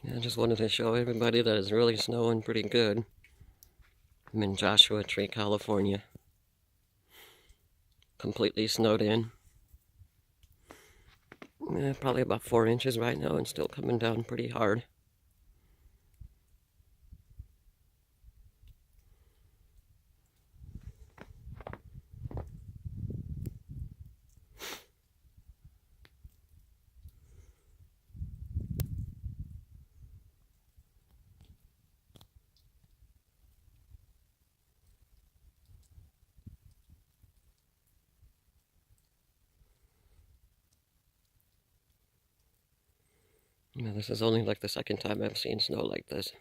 I just wanted to show everybody that it's really snowing pretty good. I'm in Joshua Tree, California. Completely snowed in. Probably about 4 inches right now and still coming down pretty hard. This is only like the second time I've seen snow like this.